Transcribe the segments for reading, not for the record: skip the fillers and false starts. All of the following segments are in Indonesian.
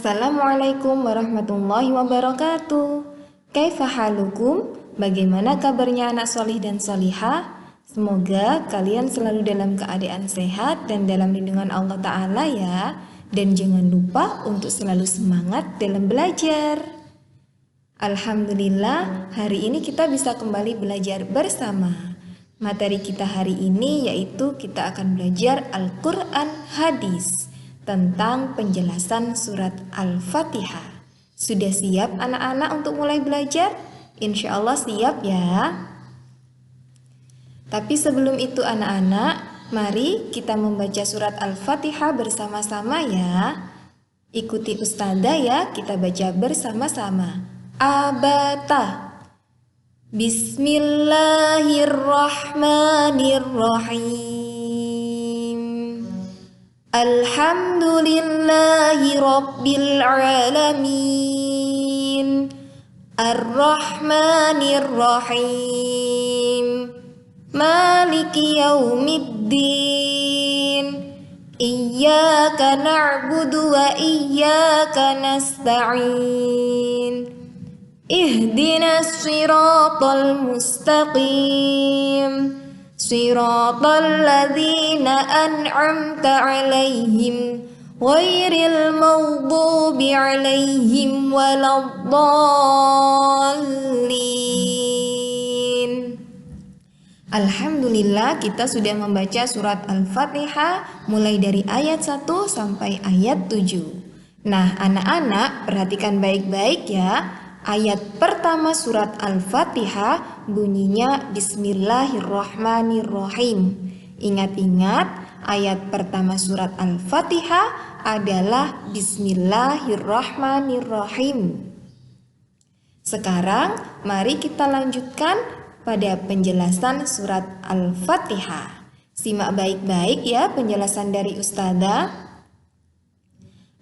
Assalamualaikum warahmatullahi wabarakatuh. Kaifa halukum? Bagaimana kabarnya anak solih dan solihah? Semoga kalian selalu dalam keadaan sehat dan dalam lindungan Allah Ta'ala ya. Dan jangan lupa untuk selalu semangat dalam belajar. Alhamdulillah, hari ini kita bisa kembali belajar bersama. Materi kita hari ini yaitu kita akan belajar Al-Quran Hadis tentang penjelasan surat Al-Fatihah. Sudah siap anak-anak untuk mulai belajar? Insya Allah siap ya. Tapi sebelum itu anak-anak, mari kita membaca surat Al-Fatihah bersama-sama ya. Ikuti Ustazah ya, kita baca bersama-sama. Abata. Bismillahirrahmanirrahim. Alhamdulillahi Rabbil Alamin. Ar-Rahmanir-Rahim. Maliki Yaumiddin. Iyyaka na'budu wa iyyaka nasta'in. Ihdinas siratal mustaqim. Siratal ladzina an'amta 'alaihim ghairil maghdubi 'alaihim waladdallin. Alhamdulillah, kita sudah membaca surat Al-Fatihah mulai dari ayat 1 sampai ayat 7. Nah, anak-anak perhatikan baik-baik ya. Ayat pertama surat Al-Fatihah bunyinya Bismillahirrahmanirrahim. Ingat-ingat, ayat pertama surat Al-Fatihah adalah Bismillahirrahmanirrahim. Sekarang mari kita lanjutkan pada penjelasan surat Al-Fatihah. Simak baik-baik ya penjelasan dari Ustazah.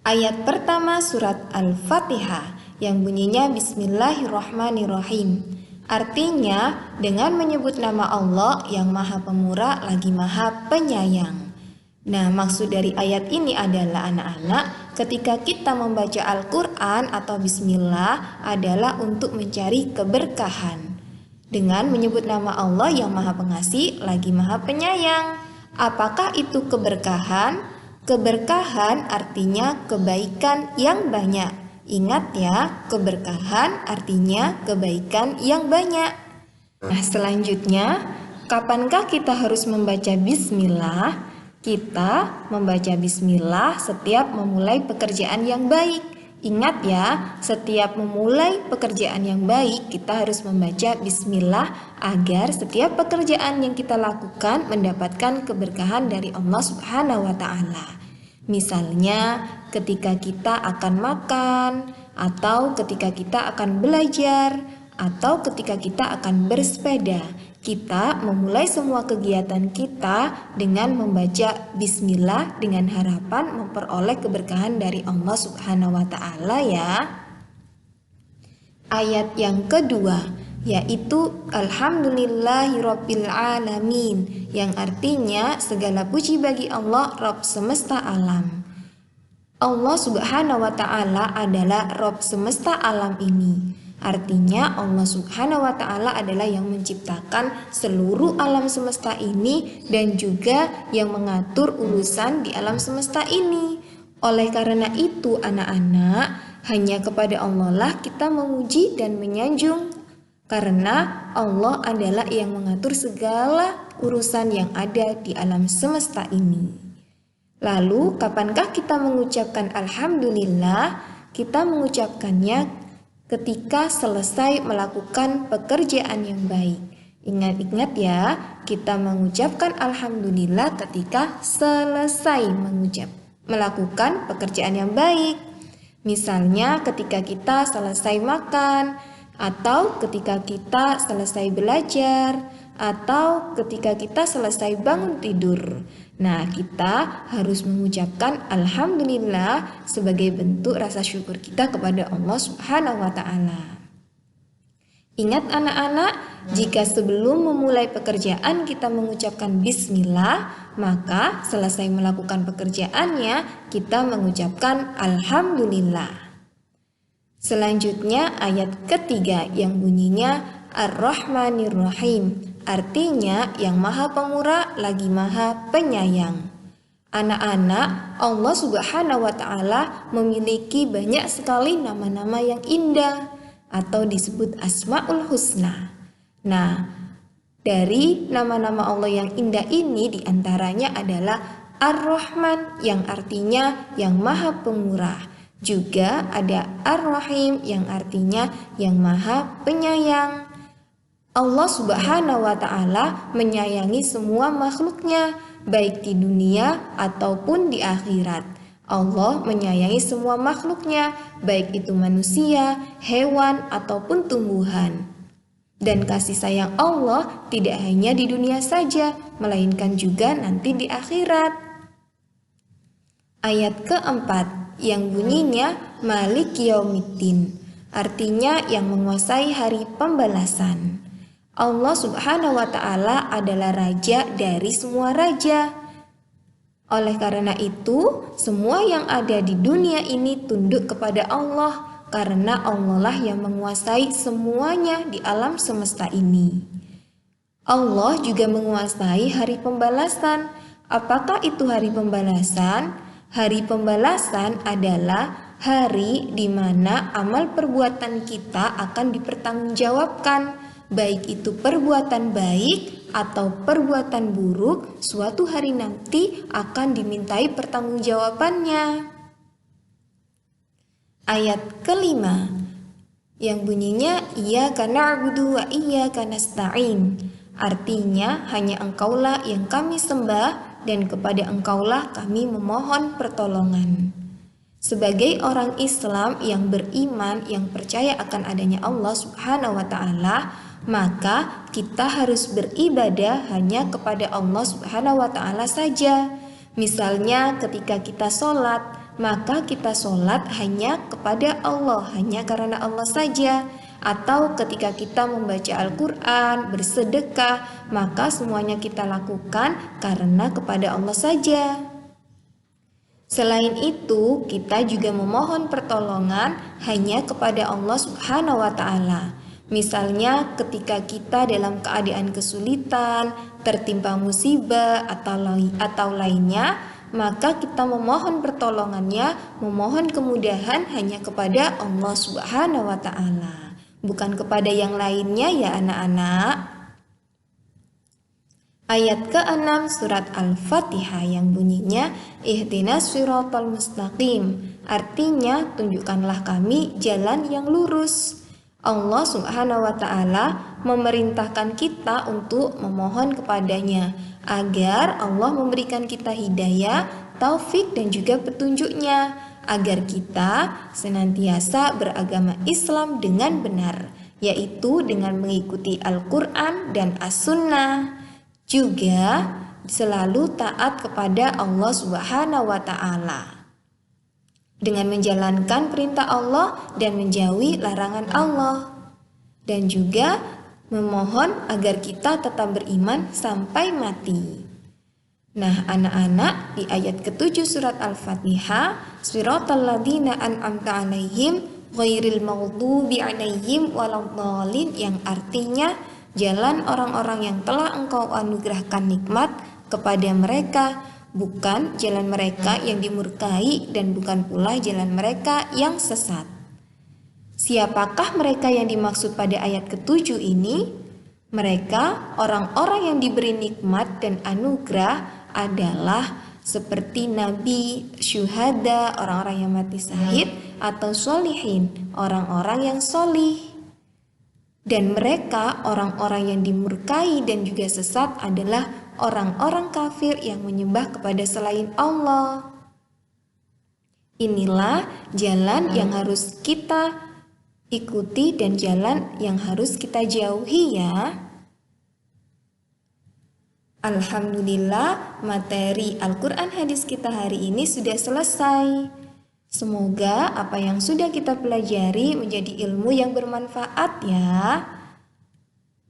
Ayat pertama surat Al-Fatihah yang bunyinya Bismillahirrahmanirrahim. Artinya dengan menyebut nama Allah yang Maha Pemurah lagi Maha Penyayang. Nah, maksud dari ayat ini adalah anak-anak, ketika kita membaca Al-Quran atau Bismillah adalah untuk mencari keberkahan. Dengan menyebut nama Allah yang Maha Pengasih lagi Maha Penyayang. Apakah itu keberkahan? Keberkahan artinya kebaikan yang banyak. Ingat ya, keberkahan artinya kebaikan yang banyak. Nah, selanjutnya, kapankah kita harus membaca bismillah? Kita membaca bismillah setiap memulai pekerjaan yang baik. Ingat ya, setiap memulai pekerjaan yang baik, kita harus membaca bismillah agar setiap pekerjaan yang kita lakukan mendapatkan keberkahan dari Allah Subhanahu wa Ta'ala. Misalnya ketika kita akan makan, atau ketika kita akan belajar, atau ketika kita akan bersepeda. Kita memulai semua kegiatan kita dengan membaca bismillah dengan harapan memperoleh keberkahan dari Allah Subhanahu wa Ta'ala ya. Ayat yang kedua yaitu Alhamdulillahirabbil alamin, yang artinya segala puji bagi Allah Rabb semesta alam. Allah Subhanahu wa Ta'ala adalah Rabb semesta alam ini. Artinya Allah Subhanahu wa Ta'ala adalah yang menciptakan seluruh alam semesta ini dan juga yang mengatur urusan di alam semesta ini. Oleh karena itu anak-anak, hanya kepada Allah lah kita memuji dan menyanjung. Karena Allah adalah yang mengatur segala urusan yang ada di alam semesta ini. Lalu, kapankah kita mengucapkan Alhamdulillah? Kita mengucapkannya ketika selesai melakukan pekerjaan yang baik. Ingat-ingat ya, kita mengucapkan Alhamdulillah ketika selesai melakukan pekerjaan yang baik. Misalnya ketika kita selesai makan, atau ketika kita selesai belajar, atau ketika kita selesai bangun tidur. Nah, kita harus mengucapkan Alhamdulillah sebagai bentuk rasa syukur kita kepada Allah Subhanahu wa Ta'ala. Ingat anak-anak, jika sebelum memulai pekerjaan kita mengucapkan bismillah, maka selesai melakukan pekerjaannya kita mengucapkan alhamdulillah. Selanjutnya ayat ketiga yang bunyinya Ar-Rahmanir-Rahim, artinya yang maha pemurah lagi maha penyayang. Anak-anak, Allah Subhanahu wa Ta'ala memiliki banyak sekali nama-nama yang indah atau disebut Asmaul Husna. Nah, dari nama-nama Allah yang indah ini diantaranya adalah Ar-Rahman yang artinya yang maha pemurah. Juga ada Ar-Rahim yang artinya yang maha penyayang. Allah Subhanahu wa Ta'ala menyayangi semua makhluknya, baik di dunia ataupun di akhirat. Allah menyayangi semua makhluknya, baik itu manusia, hewan, ataupun tumbuhan. Dan kasih sayang Allah tidak hanya di dunia saja, melainkan juga nanti di akhirat. Ayat keempat yang bunyinya Malik Yaumiddin, artinya yang menguasai hari pembalasan. Allah Subhanahu wa Ta'ala adalah raja dari semua raja. Oleh karena itu, semua yang ada di dunia ini tunduk kepada Allah, karena Allah lah yang menguasai semuanya di alam semesta ini. Allah juga menguasai hari pembalasan. Apakah itu hari pembalasan? Hari pembalasan adalah hari di mana amal perbuatan kita akan dipertanggungjawabkan. Baik itu perbuatan baik atau perbuatan buruk, suatu hari nanti akan dimintai pertanggungjawabannya. Ayat kelima yang bunyinya Iyyaka na'budu wa iyyaka nasta'in, artinya hanya Engkaulah yang kami sembah dan kepada Engkaulah kami memohon pertolongan. Sebagai orang Islam yang beriman, yang percaya akan adanya Allah Subhanahu wa Ta'ala, maka kita harus beribadah hanya kepada Allah Subhanahu wa Ta'ala saja. Misalnya ketika kita sholat, maka kita sholat hanya kepada Allah, hanya karena Allah saja. Atau ketika kita membaca Al-Quran, bersedekah, maka semuanya kita lakukan karena kepada Allah saja. Selain itu, kita juga memohon pertolongan hanya kepada Allah Subhanahu wa Ta'ala. Misalnya ketika kita dalam keadaan kesulitan, tertimpa musibah atau lainnya, maka kita memohon pertolongannya, memohon kemudahan hanya kepada Allah Subhanahu wa Ta'ala, bukan kepada yang lainnya ya anak-anak. Ayat ke-6 surat Al-Fatihah yang bunyinya Ihdinas siratal mustaqim, artinya tunjukkanlah kami jalan yang lurus. Allah Subhanahu wa Ta'ala memerintahkan kita untuk memohon kepadanya agar Allah memberikan kita hidayah, taufik dan juga petunjuknya, agar kita senantiasa beragama Islam dengan benar, yaitu dengan mengikuti Al-Quran dan As-Sunnah. Juga selalu taat kepada Allah Subhanahu wa Ta'ala dengan menjalankan perintah Allah dan menjauhi larangan Allah, dan juga memohon agar kita tetap beriman sampai mati. Nah anak-anak, di ayat ke-7 surat Al-Fatihah, Siratal ladzina an'amta 'alaihim ghairil maghdubi 'alaihim waladdallin, yang artinya jalan orang-orang yang telah Engkau anugerahkan nikmat kepada mereka, bukan jalan mereka yang dimurkai dan bukan pula jalan mereka yang sesat. Siapakah mereka yang dimaksud pada ayat ke-7 ini? Mereka orang-orang yang diberi nikmat dan anugerah adalah seperti nabi, syuhada, orang-orang yang mati syahid, atau sholihin, orang-orang yang sholih. Dan mereka orang-orang yang dimurkai dan juga sesat adalah orang-orang kafir yang menyembah kepada selain Allah. Inilah jalan yang harus kita ikuti dan jalan yang harus kita jauhi ya. Alhamdulillah, materi Al-Quran hadis kita hari ini sudah selesai. Semoga apa yang sudah kita pelajari menjadi ilmu yang bermanfaat ya.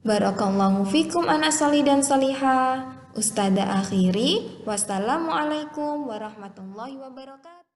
Barakallahu fikum anak solih dan solihah. Ustazah akhiri, wassalamualaikum warahmatullahi wabarakatuh.